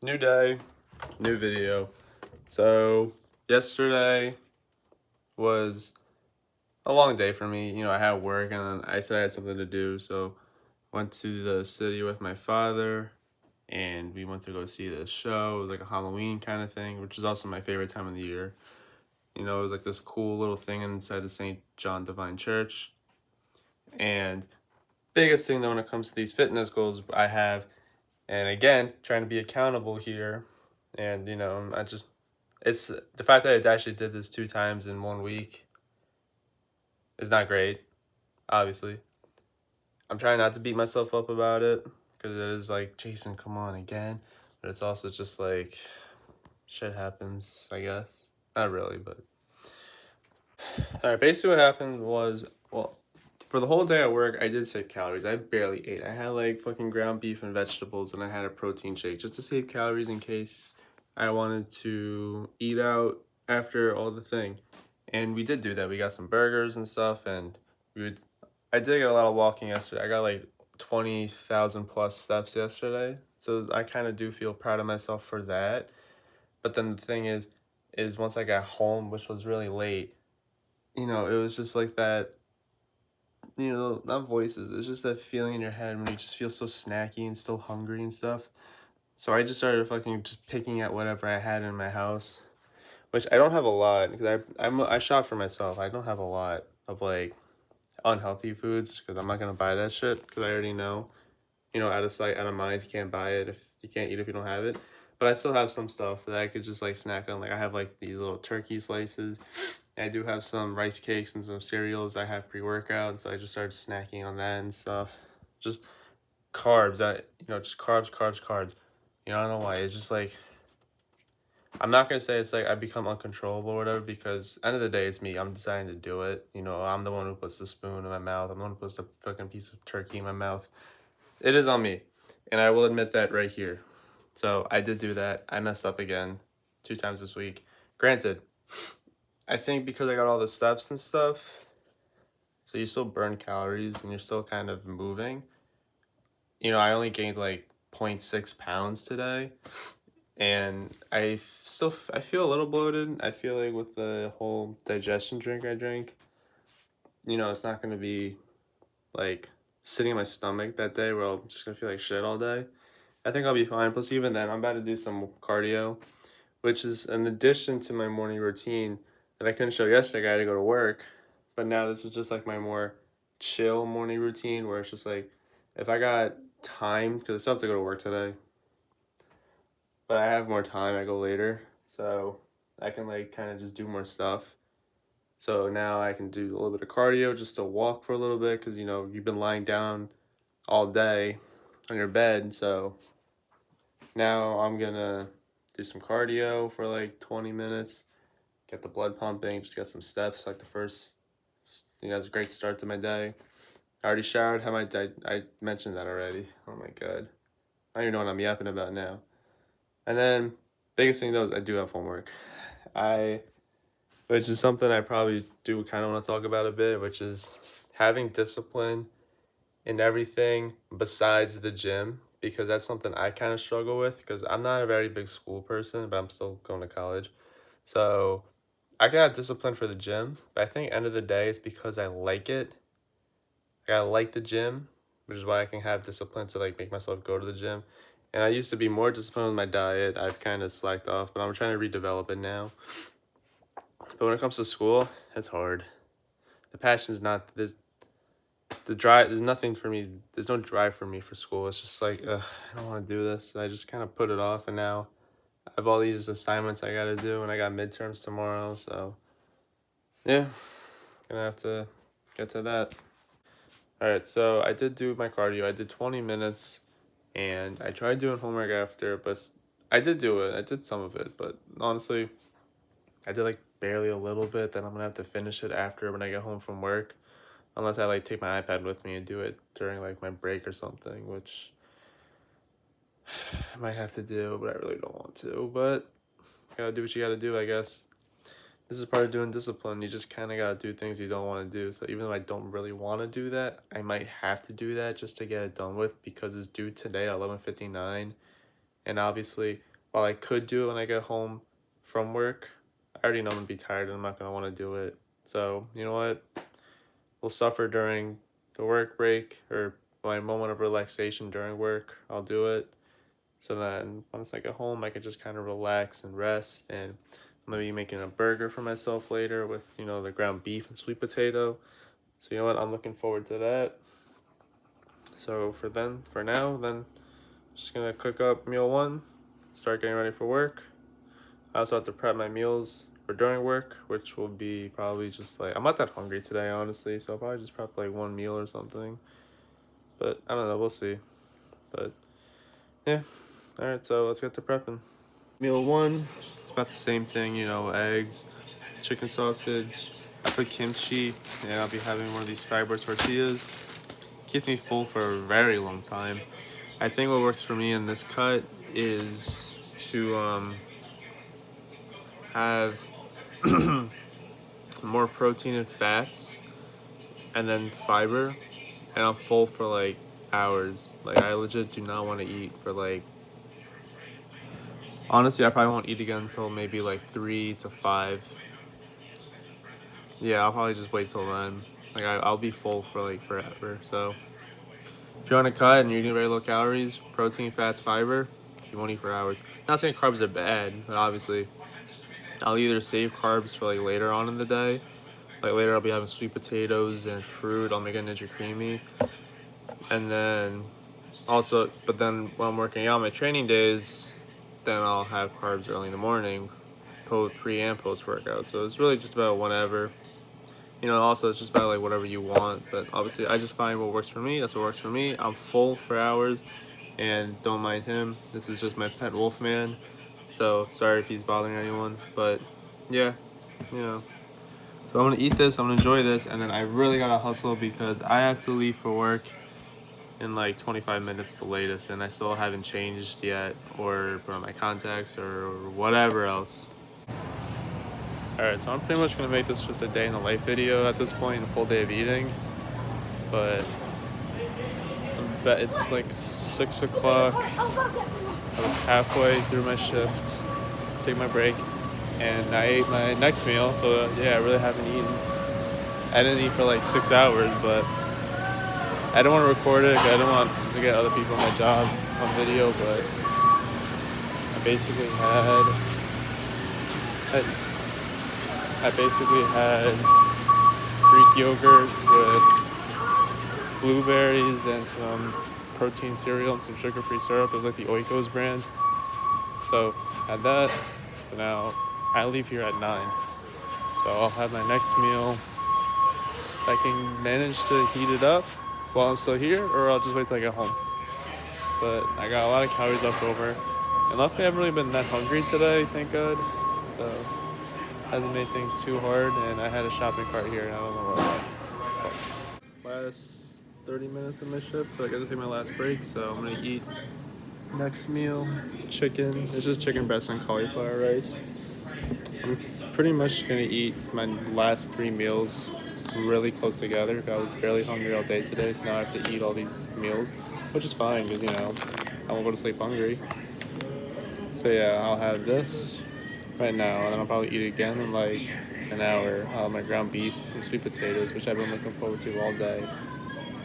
New day, new video. So, yesterday was a long day for me. I had work and then I said I had something to do. So, went to the city with my father and we went to go see this show. It was like a Halloween kind of thing, which is also my favorite time of the year. It was like this cool little thing inside the St. John Divine Church. And biggest thing though when it comes to these fitness goals I have, and again, trying to be accountable here, and I just it's the fact that I actually did this 2 times in 1 week is not great. Obviously, I'm trying not to beat myself up about it because it is like, Jason, come on again. But it's also just like shit happens, I guess. Not really, but all right. Basically, what happened was, well, for the whole day at work, I did save calories. I barely ate. I had like fucking ground beef and vegetables, and I had a protein shake just to save calories in case I wanted to eat out after all the thing. And we did do that. We got some burgers and stuff, and we would. I did get a lot of walking yesterday. I got like 20,000 plus steps yesterday, so I kind of do feel proud of myself for that. But then the thing is once I got home, which was really late, it was just like that. Not voices. It's just that feeling in your head when you just feel so snacky and still hungry and stuff. So I just started fucking just picking at whatever I had in my house, which I don't have a lot because I shop for myself. I don't have a lot of like unhealthy foods because I'm not gonna buy that shit because I already know, out of sight, out of mind. You can't buy it if you can't eat if you don't have it. But I still have some stuff that I could just like snack on. Like I have like these little turkey slices. I do have some rice cakes and some cereals. I have pre-workout, so I just started snacking on that and stuff. Just carbs. Just carbs, carbs, carbs. I don't know why. It's just like, I'm not gonna say it's like I become uncontrollable or whatever because end of the day it's me. I'm deciding to do it. I'm the one who puts the spoon in my mouth. I'm the one who puts the fucking piece of turkey in my mouth. It is on me, and I will admit that right here. So I did do that. I messed up again, 2 times this week. Granted, I think because I got all the steps and stuff, so you still burn calories and you're still kind of moving. I only gained like 0.6 pounds today, and I feel a little bloated. I feel like with the whole digestion drink I drank, it's not gonna be like sitting in my stomach that day where I'm just gonna feel like shit all day. I think I'll be fine. Plus, even then, I'm about to do some cardio, which is an addition to my morning routine that I couldn't show yesterday. I had to go to work, but now this is just like my more chill morning routine where it's just like if I got time, because I still have to go to work today, but I have more time, I go later, so I can like kind of just do more stuff. So now I can do a little bit of cardio just to walk for a little bit because you've been lying down all day on your bed. So now I'm gonna do some cardio for like 20 minutes, get the blood pumping, just get some steps. Like the first, it's a great start to my day. I already showered. How I mentioned that already. Oh my god, I don't even know what I'm yapping about now. And then biggest thing though is I do have homework. I which is something I probably do kind of want to talk about a bit, which is having discipline in everything besides the gym, because that's something I kind of struggle with because I'm not a very big school person, but I'm still going to college. So I can have discipline for the gym, but I think end of the day it's because I like it. Like, I like the gym, which is why I can have discipline to like make myself go to the gym. And I used to be more disciplined with my diet. I've kind of slacked off, but I'm trying to redevelop it now. But when it comes to school, it's hard. The passion is not the drive. There's nothing for me. There's no drive for me for school. It's just like, ugh, I don't want to do this. I just kind of put it off, and now I have all these assignments I got to do, and I got midterms tomorrow. So yeah, gonna have to get to that. All right, so I did do my cardio. I did 20 minutes, and I tried doing homework after, but I did do it. I did some of it, but honestly, I did like barely a little bit. Then I'm gonna have to finish it after when I get home from work, unless I like take my iPad with me and do it during like my break or something, which I might have to do, but I really don't want to. But gotta do what you gotta do, I guess. This is part of doing discipline. You just kind of gotta do things you don't want to do. So even though I don't really want to do that, I might have to do that just to get it done with because it's due today at 11:59. And obviously, while I could do it when I get home from work, I already know I'm gonna be tired and I'm not gonna want to do it. So, you know what? We'll suffer during the work break or my moment of relaxation during work. I'll do it. So then once I get home, I can just kind of relax and rest. And I'm gonna be making a burger for myself later with, the ground beef and sweet potato. So you know what? I'm looking forward to that. So for now, just gonna cook up meal one, start getting ready for work. I also have to prep my meals for during work, which will be probably just like, I'm not that hungry today, honestly, so I'll probably just prep like one meal or something. But I don't know, we'll see. But yeah, alright, so let's get to prepping. Meal one, it's about the same thing, eggs, chicken sausage. I put kimchi, and I'll be having one of these fiber tortillas. Keeps me full for a very long time. I think what works for me in this cut is to have more protein and fats and then fiber, and I'm full for like hours. Like I legit do not want to eat for like, honestly, I probably won't eat again until maybe like 3 to 5. Yeah, I'll probably just wait till then. Like I'll be full for like forever. So if you're on a cut and you're eating very low calories, protein, fats, fiber, you won't eat for hours. Not saying carbs are bad, but obviously I'll either save carbs for like later on in the day. Like later I'll be having sweet potatoes and fruit. I'll make a Ninja Creamy. And then also, but then when I'm working out my training days, then I'll have carbs early in the morning, pre and post workout. So it's really just about whenever. Also it's just about like whatever you want. But obviously I just find what works for me. That's what works for me. I'm full for hours and don't mind him. This is just my pet Wolfman. So sorry if he's bothering anyone. But yeah, you know. So I'm gonna eat this, I'm gonna enjoy this, and then I really gotta hustle because I have to leave for work in like 25 minutes the latest, and I still haven't changed yet or put on my contacts or whatever else. Alright, so I'm pretty much gonna make this just a day in the life video at this point, a full day of eating. But it's like 6 o'clock. I was halfway through my shift, take my break, and I ate my next meal. So yeah, I really haven't eaten. I didn't eat for like 6 hours, but I don't want to record it. I don't want to get other people in my job on video, but I basically had Greek yogurt with blueberries and some protein cereal and some sugar-free syrup. It was like the Oikos brand. So had that. So now I leave here at 9. So I'll have my next meal. If I can manage to heat it up while I'm still here, or I'll just wait till I get home. But I got a lot of calories left over. And luckily I haven't really been that hungry today, thank God. So hasn't made things too hard, and I had a shopping cart here and I don't know what. Last 30 minutes of my shift, so I got to take my last break, so I'm gonna eat next meal, chicken. It's just chicken breast and cauliflower rice. I'm pretty much gonna eat my last 3 meals really close together. I was barely hungry all day today, so now I have to eat all these meals, which is fine because I won't go to sleep hungry. So yeah, I'll have this right now, and then I'll probably eat it again in like an hour. I'll have my ground beef and sweet potatoes, which I've been looking forward to all day,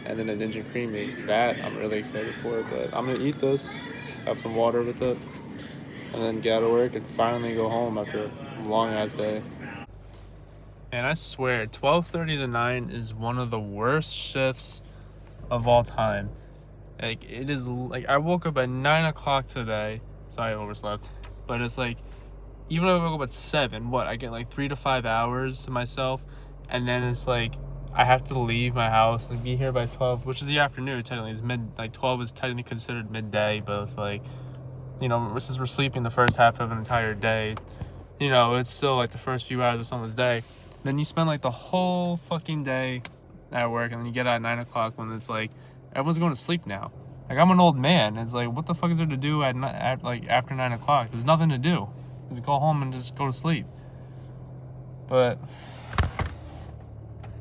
and then a Ninja Creamy. That I'm really excited for, but I'm gonna eat this, have some water with it, and then get out of work and finally go home after a long ass day. And I swear, 12:30 to 9 is one of the worst shifts of all time. Like, it is, like, I woke up at 9 o'clock today. Sorry, I overslept. But it's like, even if I woke up at 7, I get like 3 to 5 hours to myself. And then it's like, I have to leave my house and be here by 12, which is the afternoon, technically. It's 12 is technically considered midday, but it's like, since we're sleeping the first half of an entire day, it's still like the first few hours of someone's day. Then you spend like the whole fucking day at work, and then you get out at 9 o'clock when it's like everyone's going to sleep now. Like, I'm an old man. It's like, what the fuck is there to do at like after 9 o'clock? There's nothing to do. Just go home and just go to sleep. But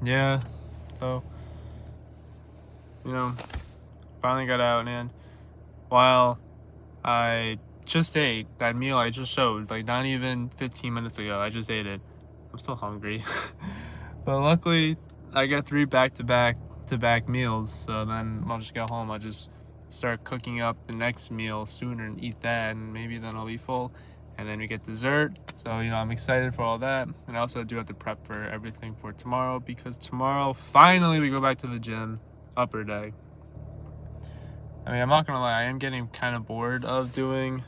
yeah, so finally got out, and while I just ate that meal I just showed, like not even 15 minutes ago. I just ate it. I'm still hungry. But luckily, I got 3 back-to-back meals. So then I'll just get home. I'll just start cooking up the next meal sooner and eat that, and maybe then I'll be full. And then we get dessert. So, you know, I'm excited for all that. And I also do have to prep for everything for tomorrow, because tomorrow, finally, we go back to the gym, upper day. I mean, I'm not gonna lie, I am getting kind of bored of doing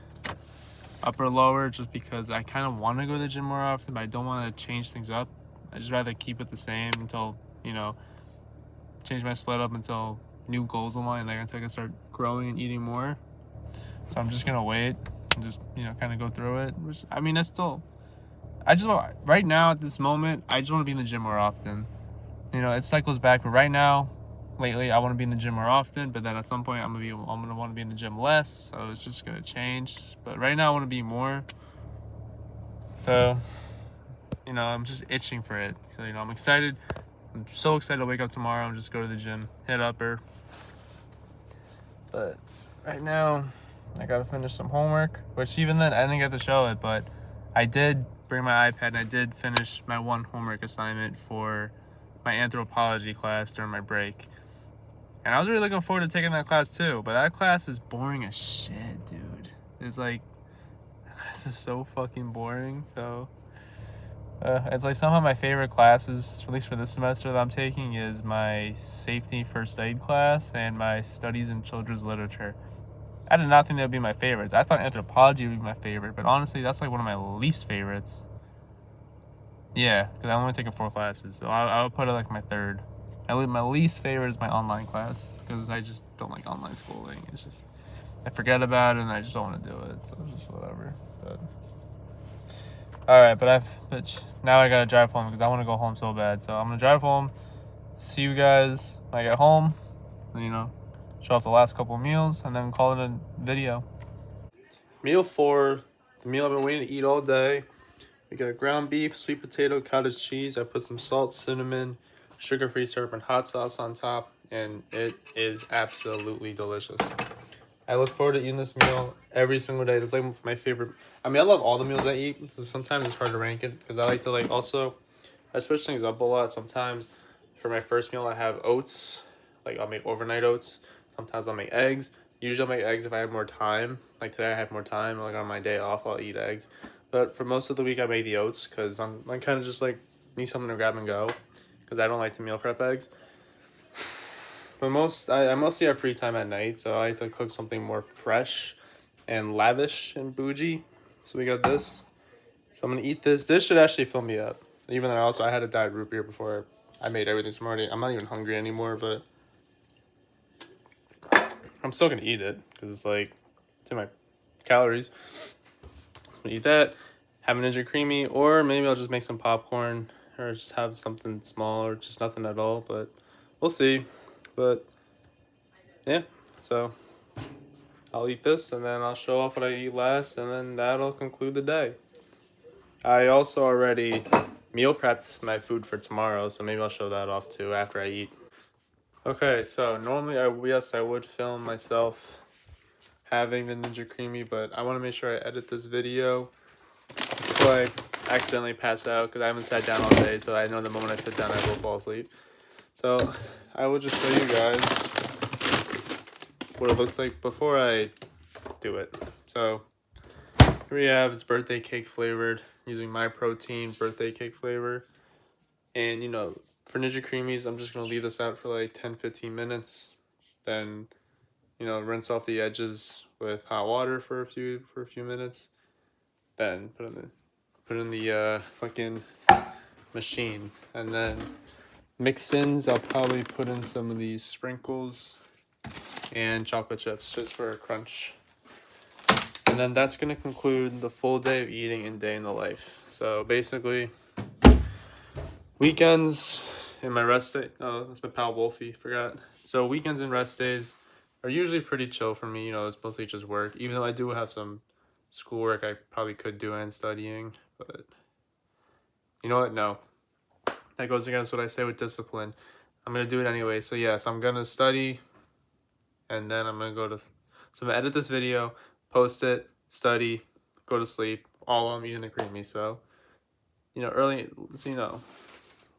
upper lower, just because I kind of want to go to the gym more often, but I don't want to change things up. I just rather keep it the same until, you know, change my split up until new goals align, like until I can start growing and eating more. So I'm just gonna wait and just, you know, kind of go through it. Which, I mean, right now at this moment, I just want to be in the gym more often. You know, it cycles back, but right now, lately, I want to be in the gym more often. But then at some point, I'm gonna want to be in the gym less. So it's just gonna change. But right now, I want to be more. So, you know, I'm just itching for it. So, you know, I'm excited. I'm so excited to wake up tomorrow and just go to the gym, hit upper. But right now, I gotta finish some homework, which even then I didn't get to show it, but I did bring my iPad and I did finish my one homework assignment for my anthropology class during my break. And I was really looking forward to taking that class too, but that class is boring as shit, dude. It's like, this is so fucking boring. So it's like some of my favorite classes, at least for this semester that I'm taking, is my safety first aid class and my studies in children's literature. I did not think that would be my favorites. I thought anthropology would be my favorite, but honestly, that's like one of my least favorites. Yeah, because I'm only taking 4 classes, so I would put it like my third. My least favorite is my online class, because I just don't like online schooling. It's just, I forget about it and I just don't want to do it, so it's just whatever. But alright, but now I gotta drive home because I want to go home so bad. So I'm gonna drive home, see you guys when I get home, and, you know, show off the last couple of meals, and then call it a video. Meal 4, the meal I've been waiting to eat all day. We got ground beef, sweet potato, cottage cheese. I put some salt, cinnamon, sugar-free syrup, and hot sauce on top, and it is absolutely delicious. I look forward to eating this meal every single day. It's like my favorite. I mean, I love all the meals I eat. So sometimes it's hard to rank it because I like to I switch things up a lot. Sometimes for my first meal, I have oats. Like I'll make overnight oats. Sometimes I'll make eggs. Usually I'll make eggs if I have more time. Like today I have more time. Like on my day off, I'll eat eggs. But for most of the week, I make the oats because I'm kind of just like need something to grab and go because I don't like to meal prep eggs. But I mostly have free time at night, so I like to cook something more fresh and lavish and bougie. So we got this. So I'm gonna eat this. This should actually fill me up. Even though I had a diet root beer before I made everything this morning. I'm not even hungry anymore, but I'm still gonna eat it because it's like it's in my calories. So I'm gonna eat that. Have a Ninja Creamy, or maybe I'll just make some popcorn, or just have something small, or just nothing at all. But we'll see. But yeah, so I'll eat this and then I'll show off what I eat last, and then that'll conclude the day. I also already meal prepped my food for tomorrow, so maybe I'll show that off too after I eat. Okay, so normally I would film myself having the Ninja Creamy, but I want to make sure I edit this video before I accidentally pass out because I haven't sat down all day, so I know the moment I sit down I will fall asleep. So I will just show you guys what it looks like before I do it. So here we have, it's birthday cake flavored, using my protein birthday cake flavor. And you know, for Ninja Creamies, I'm just gonna leave this out for like 10-15 minutes. Then, you know, rinse off the edges with hot water for a few minutes. Then put in the fucking machine, and then mix-ins, I'll probably put in some of these sprinkles and chocolate chips just for a crunch. And then that's going to conclude the full day of eating and day in the life. So basically, weekends and my rest day. Oh, that's my pal Wolfie, forgot. So weekends and rest days are usually pretty chill for me. You know, it's mostly just work. Even though I do have some schoolwork I probably could do and studying. But you know what? No. That goes against what I say with discipline. I'm going to do it anyway. So yes, I'm going to study. And then I'm going to go to... So I'm going to edit this video, post it, study, go to sleep, all while I'm eating the creamy. So,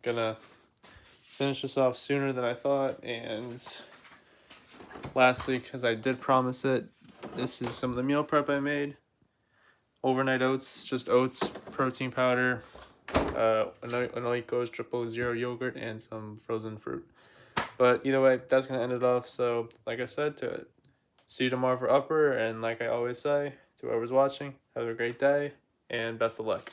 gonna finish this off sooner than I thought. And lastly, because I did promise it, this is some of the meal prep I made. Overnight oats, just oats, protein powder, an Oikos 000 yogurt, and some frozen fruit. But either way, that's gonna end it off. So, like I said, to see you tomorrow for upper, and like I always say to whoever's watching, have a great day and best of luck.